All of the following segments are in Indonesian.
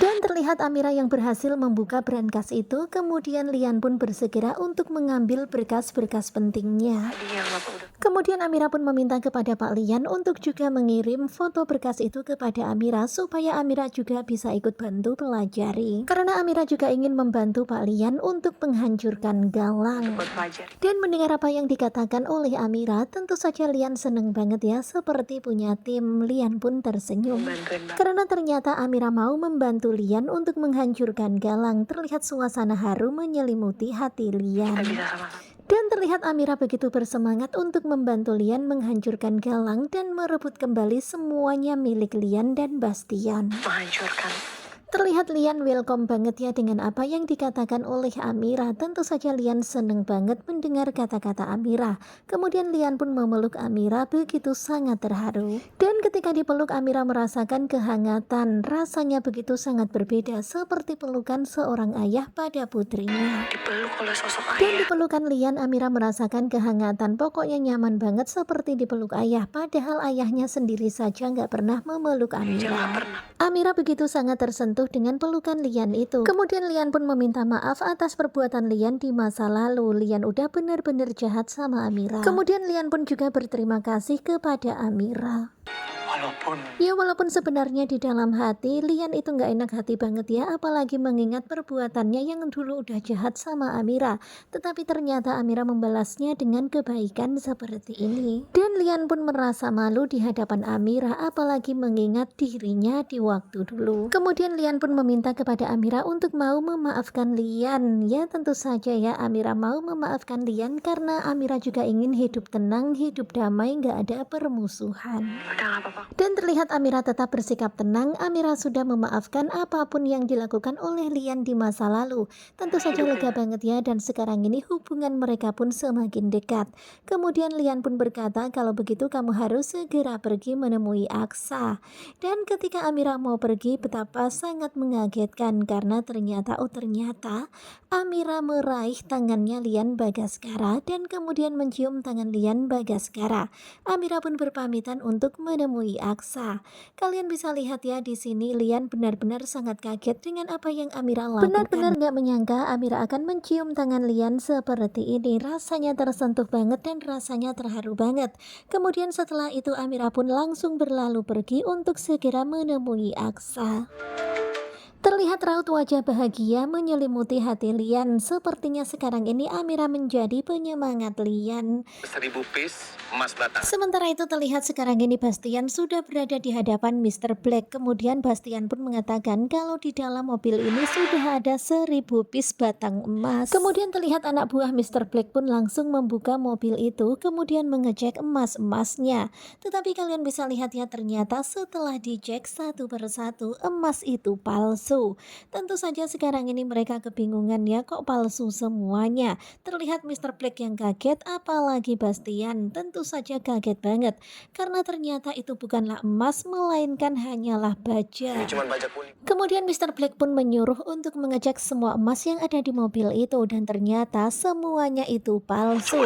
Dan terlihat Amira yang berhasil membuka brankas itu, kemudian Lian pun bersegera untuk mengambil berkas-berkas pentingnya. Kemudian Amira pun meminta kepada Pak Lian untuk juga mengirim foto berkas itu kepada Amira supaya Amira juga bisa ikut bantu pelajari. Karena Amira juga ingin membantu Pak Lian untuk menghancurkan Galang. Dan mendengar apa yang dikatakan oleh Amira, tentu saja Lian seneng banget ya, seperti punya tim. Lian pun tersenyum. Karena ternyata Amira mau membantu Lian untuk menghancurkan Galang. Terlihat suasana haru menyelimuti hati Lian. Dan terlihat Amira begitu bersemangat untuk membantu Lian menghancurkan Galang dan merebut kembali semuanya milik Lian dan Bastian. Terlihat Lian welcome banget ya dengan apa yang dikatakan oleh Amira. Tentu saja Lian seneng banget mendengar kata-kata Amira. Kemudian Lian pun memeluk Amira begitu sangat terharu. Dan ketika dipeluk Amira merasakan kehangatan. Rasanya begitu sangat berbeda seperti pelukan seorang ayah pada putrinya. Dan di pelukan Lian Amira merasakan kehangatan. Pokoknya nyaman banget seperti dipeluk ayah. Padahal ayahnya sendiri saja nggak pernah memeluk Amira. Amira begitu sangat tersentuh dengan pelukan Lian itu. Kemudian Lian pun meminta maaf atas perbuatan Lian di masa lalu. Lian udah benar-benar jahat sama Amira. Kemudian Lian pun juga berterima kasih kepada Amira. Walaupun sebenarnya di dalam hati Lian itu nggak enak hati banget ya, apalagi mengingat perbuatannya yang dulu udah jahat sama Amira. Tetapi ternyata Amira membalasnya dengan kebaikan seperti ini. Dan Lian pun merasa malu di hadapan Amira, apalagi mengingat dirinya di waktu dulu. Kemudian Lian pun meminta kepada Amira untuk mau memaafkan Lian. Ya tentu saja ya, Amira mau memaafkan Lian karena Amira juga ingin hidup tenang, hidup damai, nggak ada permusuhan. Dan terlihat Amira tetap bersikap tenang. Amira sudah memaafkan apapun yang dilakukan oleh Lian di masa lalu. Tentu saja lega banget ya, dan sekarang ini hubungan mereka pun semakin dekat. Kemudian Lian pun berkata kalau begitu kamu harus segera pergi menemui Aksa. Dan ketika Amira mau pergi, betapa sangat mengagetkan karena ternyata Amira meraih tangannya Lian Bagaskara dan kemudian mencium tangan Lian Bagaskara. Amira pun berpamitan untuk menemui Aksa. Kalian bisa lihat ya di sini Lian benar-benar sangat kaget dengan apa yang Amira lakukan. Benar-benar gak menyangka Amira akan mencium tangan Lian seperti ini. Rasanya tersentuh banget dan rasanya terharu banget. Kemudian setelah itu Amira pun langsung berlalu pergi untuk segera menemui Aksa. Terlihat raut wajah bahagia menyelimuti hati Lian. Sepertinya sekarang ini Amira menjadi penyemangat Lian. 1000 piece emas batangan. Sementara itu terlihat sekarang ini Bastian sudah berada di hadapan Mr. Black. Kemudian Bastian pun mengatakan kalau di dalam mobil ini sudah ada 1000 piece batang emas. Kemudian terlihat anak buah Mr. Black pun langsung membuka mobil itu, kemudian mengecek emas-emasnya. Tetapi kalian bisa lihat ya, ternyata setelah dicek satu persatu emas itu palsu. Tentu saja sekarang ini mereka kebingungan ya, kok palsu semuanya. Terlihat Mr. Black yang kaget, apalagi Bastian tentu saja kaget banget karena ternyata itu bukanlah emas melainkan hanyalah baja. Ini cuma baja kuning. Kemudian Mr. Black pun menyuruh untuk mengecek semua emas yang ada di mobil itu dan ternyata semuanya itu palsu.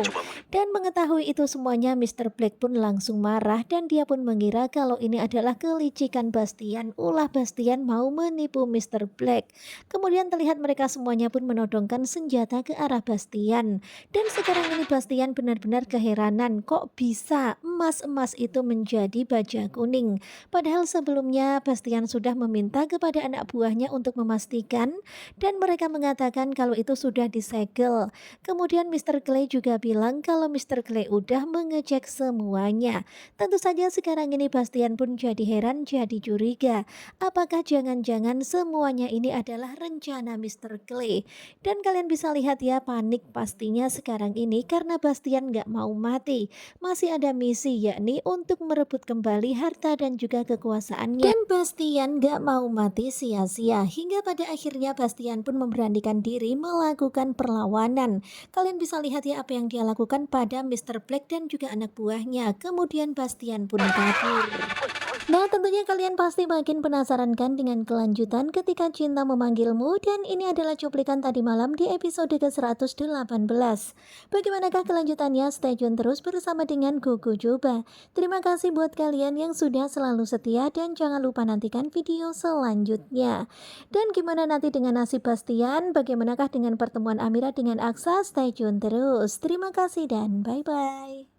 Dan mengetahui itu semuanya Mr. Black pun langsung marah dan dia pun mengira kalau ini adalah kelicikan Bastian. Ulah Bastian mau menipu Mr. Black. Kemudian terlihat mereka semuanya pun menodongkan senjata ke arah Bastian. Dan sekarang ini Bastian benar-benar keheranan, kok bisa emas-emas itu menjadi baja kuning. Padahal sebelumnya Bastian sudah meminta kepada anak buahnya untuk memastikan dan mereka mengatakan kalau itu sudah disegel. Kemudian Mr. Clay juga bilang kalau Mr. Clay udah mengecek semuanya. Tentu saja sekarang ini Bastian pun jadi heran, jadi curiga. Apakah jangan-jangan semuanya ini adalah rencana Mr. Clay? Dan kalian bisa lihat ya, panik pastinya sekarang ini karena Bastian gak mau mati. Masih ada misi, yakni untuk merebut kembali harta dan juga kekuasaannya. Dan Bastian gak mau mati sia-sia. Hingga pada akhirnya Bastian pun memberanikan diri melakukan perlawanan. Kalian bisa lihat ya apa yang dia lakukan pada Mr. Black dan juga anak buahnya. Kemudian Bastian pun kabur. Nah, tentunya kalian pasti makin penasaran kan dengan kelanjutan ketika cinta memanggilmu, dan ini adalah cuplikan tadi malam di episode ke-118. Bagaimanakah kelanjutannya? Stay tune terus bersama dengan Gogo Joba. Terima kasih buat kalian yang sudah selalu setia dan jangan lupa nantikan video selanjutnya. Dan gimana nanti dengan nasib Bastian? Bagaimanakah dengan pertemuan Amira dengan Aksa? Stay tune terus. Terima kasih dan bye-bye.